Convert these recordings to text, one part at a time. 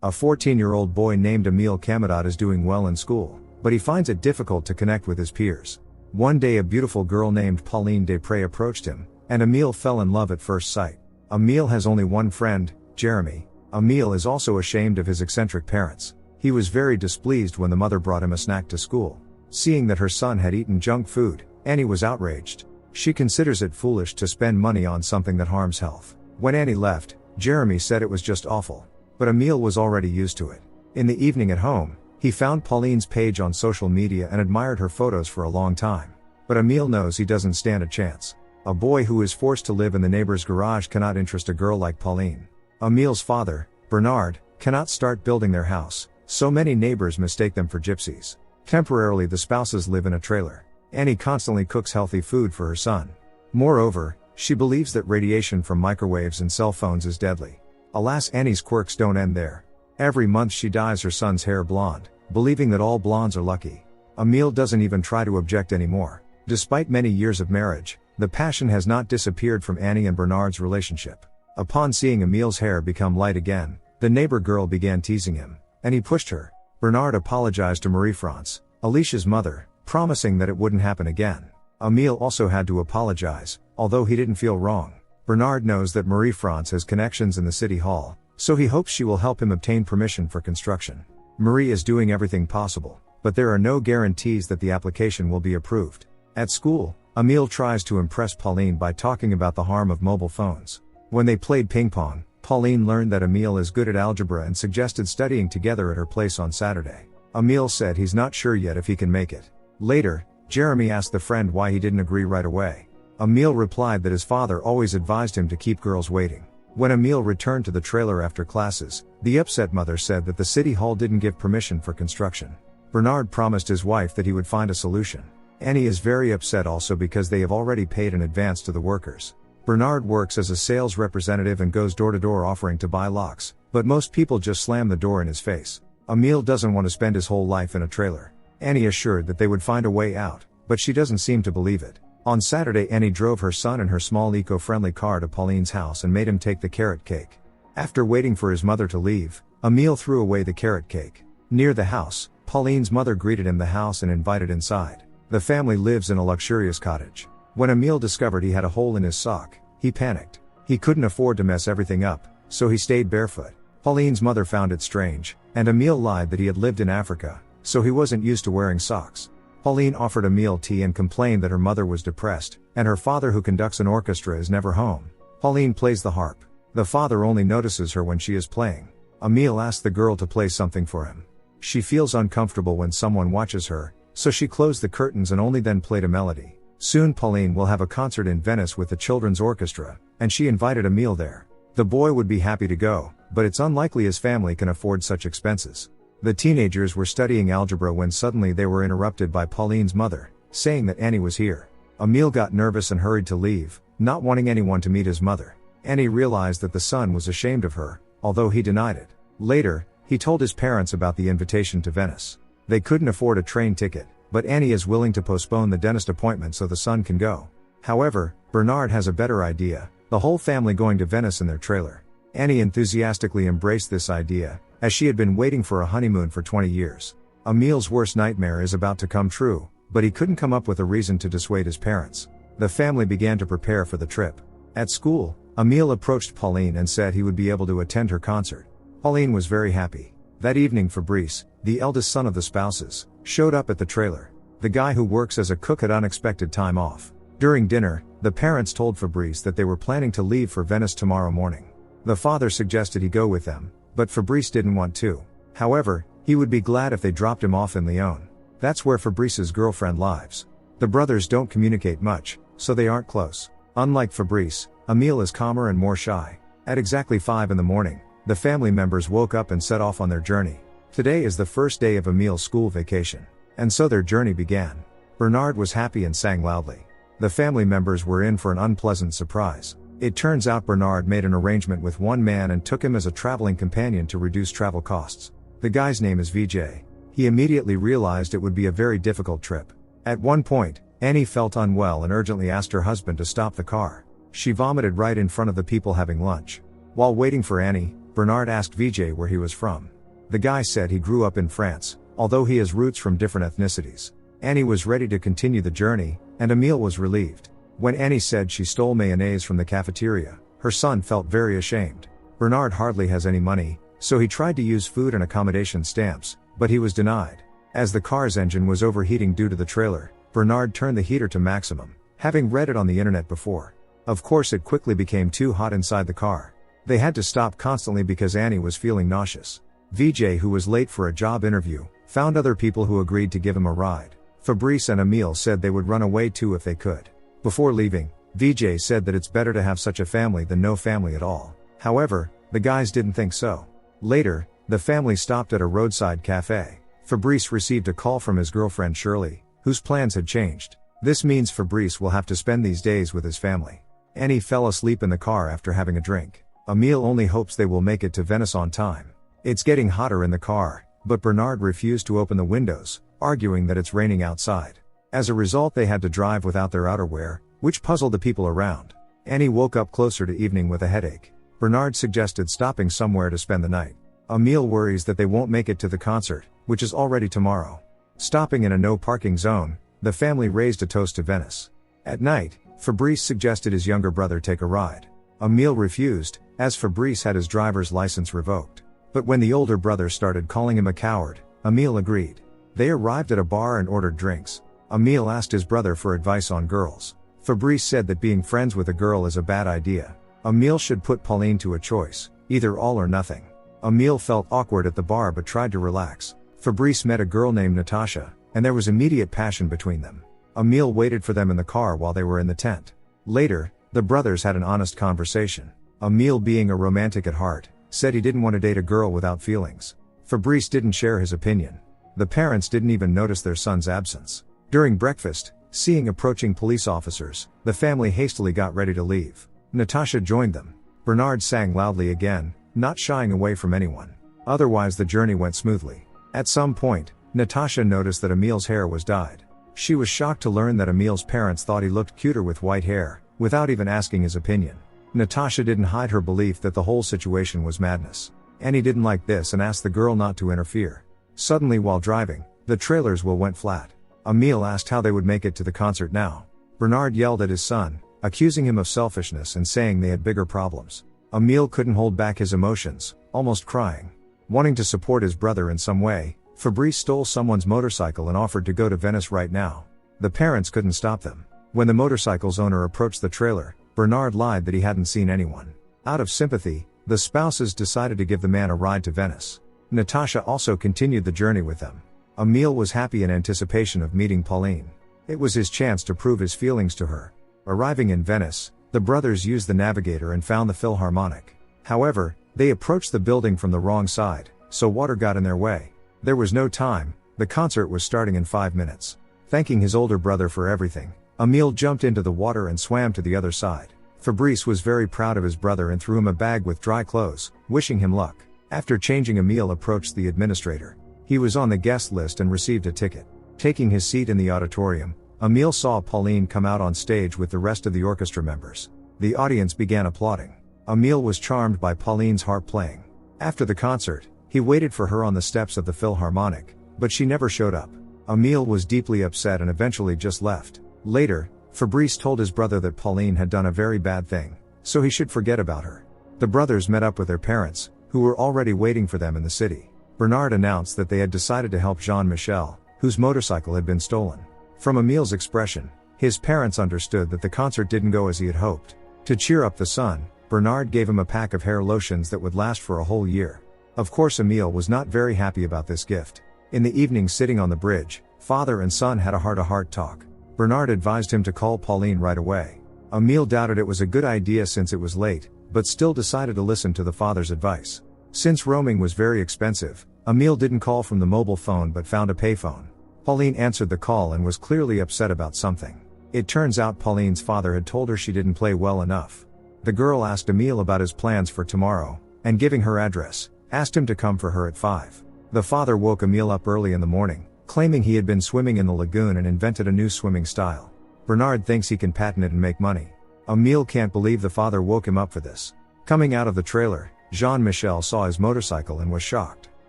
A 14-year-old boy named Emile is doing well in school, but he finds it difficult to connect with his peers. One day a beautiful girl named Pauline approached him, and Emile fell in love at first sight. Emile has only one friend, Jeremy. Emile is also ashamed of his eccentric parents. He was very displeased when the mother brought him a snack to school. Seeing that her son had eaten junk food, Annie was outraged. She considers it foolish to spend money on something that harms health. When Annie left, Jeremy said it was just awful. But Emile was already used to it. In the evening at home, he found Pauline's page on social media and admired her photos for a long time. But Emile knows he doesn't stand a chance. A boy who is forced to live in the neighbor's garage cannot interest a girl like Pauline. Emile's father, Bernard, cannot start building their house, so many neighbors mistake them for gypsies. Temporarily the spouses live in a trailer. Annie constantly cooks healthy food for her son. Moreover, she believes that radiation from microwaves and cell phones is deadly. Alas, Annie's quirks don't end there. Every month she dyes her son's hair blonde, believing that all blondes are lucky. Emile doesn't even try to object anymore. Despite many years of marriage, the passion has not disappeared from Annie and Bernard's relationship. Upon seeing Emile's hair become light again, the neighbor girl began teasing him, and he pushed her. Bernard apologized to Marie-France, Alicia's mother, promising that it wouldn't happen again. Emile also had to apologize, although he didn't feel wrong. Bernard knows that Marie-France has connections in the city hall, so he hopes she will help him obtain permission for construction. Marie is doing everything possible, but there are no guarantees that the application will be approved. At school, Emile tries to impress Pauline by talking about the harm of mobile phones. When they played ping pong, Pauline learned that Emile is good at algebra and suggested studying together at her place on Saturday. Emile said he's not sure yet if he can make it. Later, Jeremy asked the friend why he didn't agree right away. Emile replied that his father always advised him to keep girls waiting. When Emile returned to the trailer after classes, the upset mother said that the city hall didn't give permission for construction. Bernard promised his wife that he would find a solution. Annie is very upset also because they have already paid in advance to the workers. Bernard works as a sales representative and goes door to door offering to buy locks, but most people just slam the door in his face. Emile doesn't want to spend his whole life in a trailer. Annie assured that they would find a way out, but she doesn't seem to believe it. On Saturday, Annie drove her son in her small eco-friendly car to Pauline's house and made him take the carrot cake. After waiting for his mother to leave, Emile threw away the carrot cake. Near the house, Pauline's mother greeted him the house and invited inside. The family lives in a luxurious cottage. When Emile discovered he had a hole in his sock, he panicked. He couldn't afford to mess everything up, so he stayed barefoot. Pauline's mother found it strange, and Emile lied that he had lived in Africa, so he wasn't used to wearing socks. Pauline offered Emile tea and complained that her mother was depressed, and her father, who conducts an orchestra, is never home. Pauline plays the harp. The father only notices her when she is playing. Emile asks the girl to play something for him. She feels uncomfortable when someone watches her, so she closed the curtains and only then played a melody. Soon Pauline will have a concert in Venice with the children's orchestra, and she invited Emile there. The boy would be happy to go, but it's unlikely his family can afford such expenses. The teenagers were studying algebra when suddenly they were interrupted by Pauline's mother, saying that Annie was here. Emile got nervous and hurried to leave, not wanting anyone to meet his mother. Annie realized that the son was ashamed of her, although he denied it. Later, he told his parents about the invitation to Venice. They couldn't afford a train ticket, but Annie is willing to postpone the dentist appointment so the son can go. However, Bernard has a better idea, the whole family going to Venice in their trailer. Annie enthusiastically embraced this idea, as she had been waiting for a honeymoon for 20 years. Emile's worst nightmare is about to come true, but he couldn't come up with a reason to dissuade his parents. The family began to prepare for the trip. At school, Emile approached Pauline and said he would be able to attend her concert. Pauline was very happy. That evening, Fabrice, the eldest son of the spouses, showed up at the trailer. The guy who works as a cook had unexpected time off. During dinner, the parents told Fabrice that they were planning to leave for Venice tomorrow morning. The father suggested he go with them, but Fabrice didn't want to. However, he would be glad if they dropped him off in Lyon. That's where Fabrice's girlfriend lives. The brothers don't communicate much, so they aren't close. Unlike Fabrice, Emile is calmer and more shy. At exactly 5 in the morning, the family members woke up and set off on their journey. Today is the first day of Emile's school vacation, and so their journey began. Bernard was happy and sang loudly. The family members were in for an unpleasant surprise. It turns out Bernard made an arrangement with one man and took him as a traveling companion to reduce travel costs. The guy's name is VJ. He immediately realized it would be a very difficult trip. At one point, Annie felt unwell and urgently asked her husband to stop the car. She vomited right in front of the people having lunch. While waiting for Annie, Bernard asked Vijay where he was from. The guy said he grew up in France, although he has roots from different ethnicities. Annie was ready to continue the journey, and Emile was relieved. When Annie said she stole mayonnaise from the cafeteria, her son felt very ashamed. Bernard hardly has any money, so he tried to use food and accommodation stamps, but he was denied. As the car's engine was overheating due to the trailer, Bernard turned the heater to maximum, having read it on the internet before. Of course, it quickly became too hot inside the car. They had to stop constantly because Annie was feeling nauseous. Vijay, who was late for a job interview, found other people who agreed to give him a ride. Fabrice and Emile said they would run away too if they could. Before leaving, Vijay said that it's better to have such a family than no family at all. However, the guys didn't think so. Later, the family stopped at a roadside cafe. Fabrice received a call from his girlfriend Shirley, whose plans had changed. This means Fabrice will have to spend these days with his family. Annie fell asleep in the car after having a drink. Emile only hopes they will make it to Venice on time. It's getting hotter in the car, but Bernard refused to open the windows, arguing that it's raining outside. As a result, they had to drive without their outerwear, which puzzled the people around. Annie woke up closer to evening with a headache. Bernard suggested stopping somewhere to spend the night. Emile worries that they won't make it to the concert, which is already tomorrow. Stopping in a no parking zone, the family raised a toast to Venice. At night, Fabrice suggested his younger brother take a ride. Emile refused, as Fabrice had his driver's license revoked. But when the older brother started calling him a coward, Emile agreed. They arrived at a bar and ordered drinks. Emile asked his brother for advice on girls. Fabrice said that being friends with a girl is a bad idea. Emile should put Pauline to a choice, either all or nothing. Emile felt awkward at the bar but tried to relax. Fabrice met a girl named Natasha, and there was immediate passion between them. Emile waited for them in the car while they were in the tent. Later, the brothers had an honest conversation. Emile, being a romantic at heart, said he didn't want to date a girl without feelings. Fabrice didn't share his opinion. The parents didn't even notice their son's absence. During breakfast, seeing approaching police officers, the family hastily got ready to leave. Natasha joined them. Bernard sang loudly again, not shying away from anyone. Otherwise, the journey went smoothly. At some point, Natasha noticed that Emile's hair was dyed. She was shocked to learn that Emile's parents thought he looked cuter with white hair, without even asking his opinion. Natasha didn't hide her belief that the whole situation was madness. Annie didn't like this and asked the girl not to interfere. Suddenly, while driving, the trailer's wheel went flat. Emile asked how they would make it to the concert now. Bernard yelled at his son, accusing him of selfishness and saying they had bigger problems. Emile couldn't hold back his emotions, almost crying. Wanting to support his brother in some way, Fabrice stole someone's motorcycle and offered to go to Venice right now. The parents couldn't stop them. When the motorcycle's owner approached the trailer, Bernard lied that he hadn't seen anyone. Out of sympathy, the spouses decided to give the man a ride to Venice. Natasha also continued the journey with them. Emile was happy in anticipation of meeting Pauline. It was his chance to prove his feelings to her. Arriving in Venice, the brothers used the navigator and found the Philharmonic. However, they approached the building from the wrong side, so water got in their way. There was no time, the concert was starting in 5 minutes. Thanking his older brother for everything, Emile jumped into the water and swam to the other side. Fabrice was very proud of his brother and threw him a bag with dry clothes, wishing him luck. After changing, Emile approached the administrator. He was on the guest list and received a ticket. Taking his seat in the auditorium, Emile saw Pauline come out on stage with the rest of the orchestra members. The audience began applauding. Emile was charmed by Pauline's harp playing. After the concert, he waited for her on the steps of the Philharmonic, but she never showed up. Emile was deeply upset and eventually just left. Later, Fabrice told his brother that Pauline had done a very bad thing, so he should forget about her. The brothers met up with their parents, who were already waiting for them in the city. Bernard announced that they had decided to help Jean-Michel, whose motorcycle had been stolen. From Emile's expression, his parents understood that the concert didn't go as he had hoped. To cheer up the son, Bernard gave him a pack of hair lotions that would last for a whole year. Of course, Emile was not very happy about this gift. In the evening, sitting on the bridge, father and son had a heart-to-heart talk. Bernard advised him to call Pauline right away. Emile doubted it was a good idea since it was late, but still decided to listen to the father's advice. Since roaming was very expensive, Emile didn't call from the mobile phone but found a payphone. Pauline answered the call and was clearly upset about something. It turns out Pauline's father had told her she didn't play well enough. The girl asked Emile about his plans for tomorrow, and giving her address, asked him to come for her at 5. The father woke Emile up early in the morning, claiming he had been swimming in the lagoon and invented a new swimming style. Bernard thinks he can patent it and make money. Emile can't believe the father woke him up for this. Coming out of the trailer, Jean-Michel saw his motorcycle and was shocked.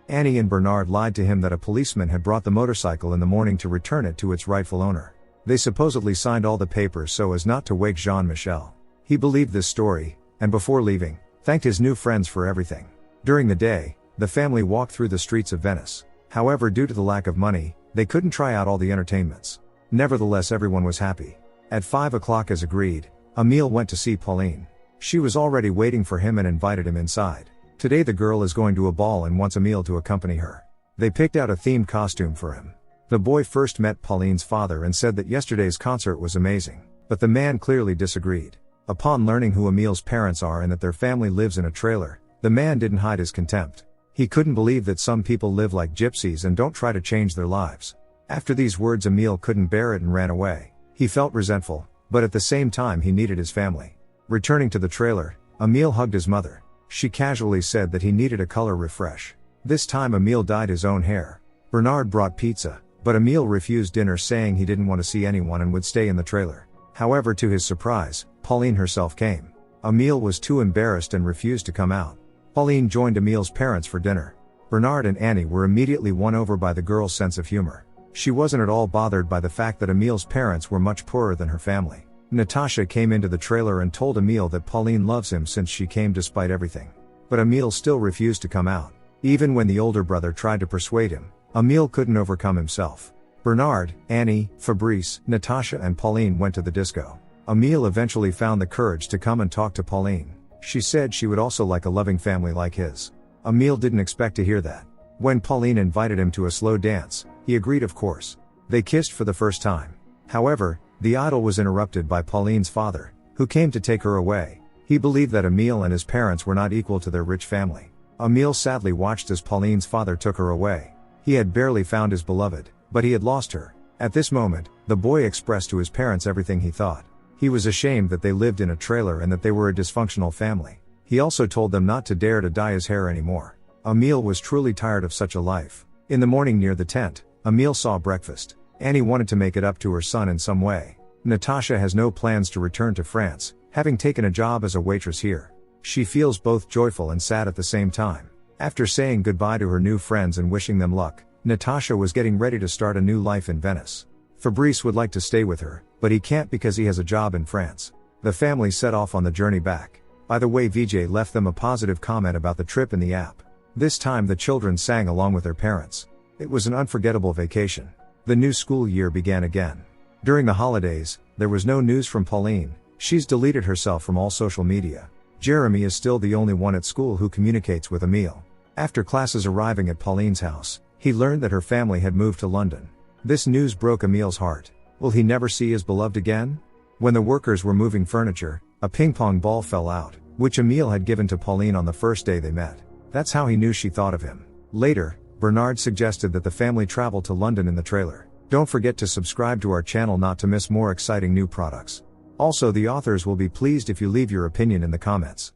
Annie and Bernard lied to him that a policeman had brought the motorcycle in the morning to return it to its rightful owner. They supposedly signed all the papers so as not to wake Jean-Michel. He believed this story, and before leaving, thanked his new friends for everything. During the day, the family walked through the streets of Venice. However, due to the lack of money, they couldn't try out all the entertainments. Nevertheless, everyone was happy. At 5 o'clock as agreed, Emile went to see Pauline. She was already waiting for him and invited him inside. Today the girl is going to a ball and wants Emile to accompany her. They picked out a themed costume for him. The boy first met Pauline's father and said that yesterday's concert was amazing, but the man clearly disagreed. Upon learning who Emile's parents are and that their family lives in a trailer, the man didn't hide his contempt. He couldn't believe that some people live like gypsies and don't try to change their lives. After these words, Emile couldn't bear it and ran away. He felt resentful, but at the same time he needed his family. Returning to the trailer, Emile hugged his mother. She casually said that he needed a color refresh. This time Emile dyed his own hair. Bernard brought pizza, but Emile refused dinner, saying he didn't want to see anyone and would stay in the trailer. However, to his surprise, Pauline herself came. Emile was too embarrassed and refused to come out. Pauline joined Emile's parents for dinner. Bernard and Annie were immediately won over by the girl's sense of humor. She wasn't at all bothered by the fact that Emile's parents were much poorer than her family. Natasha came into the trailer and told Emile that Pauline loves him since she came despite everything. But Emile still refused to come out. Even when the older brother tried to persuade him, Emile couldn't overcome himself. Bernard, Annie, Fabrice, Natasha and Pauline went to the disco. Emile eventually found the courage to come and talk to Pauline. She said she would also like a loving family like his. Emile didn't expect to hear that. When Pauline invited him to a slow dance, he agreed, of course. They kissed for the first time. However, the idyll was interrupted by Pauline's father, who came to take her away. He believed that Emile and his parents were not equal to their rich family. Emile sadly watched as Pauline's father took her away. He had barely found his beloved, but he had lost her. At this moment, the boy expressed to his parents everything he thought. He was ashamed that they lived in a trailer and that they were a dysfunctional family. He also told them not to dare to dye his hair anymore. Emile was truly tired of such a life. In the morning near the tent, Emile saw breakfast. Annie wanted to make it up to her son in some way. Natasha has no plans to return to France, having taken a job as a waitress here. She feels both joyful and sad at the same time. After saying goodbye to her new friends and wishing them luck, Natasha was getting ready to start a new life in Venice. Fabrice would like to stay with her, but he can't because he has a job in France. The family set off on the journey back. By the way, VJ left them a positive comment about the trip in the app. This time the children sang along with their parents. It was an unforgettable vacation. The new school year began again. During the holidays, there was no news from Pauline. She's deleted herself from all social media. Jeremy is still the only one at school who communicates with Emile. After classes arriving at Pauline's house, he learned that her family had moved to London. This news broke Emile's heart. Will he never see his beloved again? When the workers were moving furniture, a ping-pong ball fell out, which Emile had given to Pauline on the first day they met. That's how he knew she thought of him. Later, Bernard suggested that the family travel to London in the trailer. Don't forget to subscribe to our channel not to miss more exciting new products. Also, the authors will be pleased if you leave your opinion in the comments.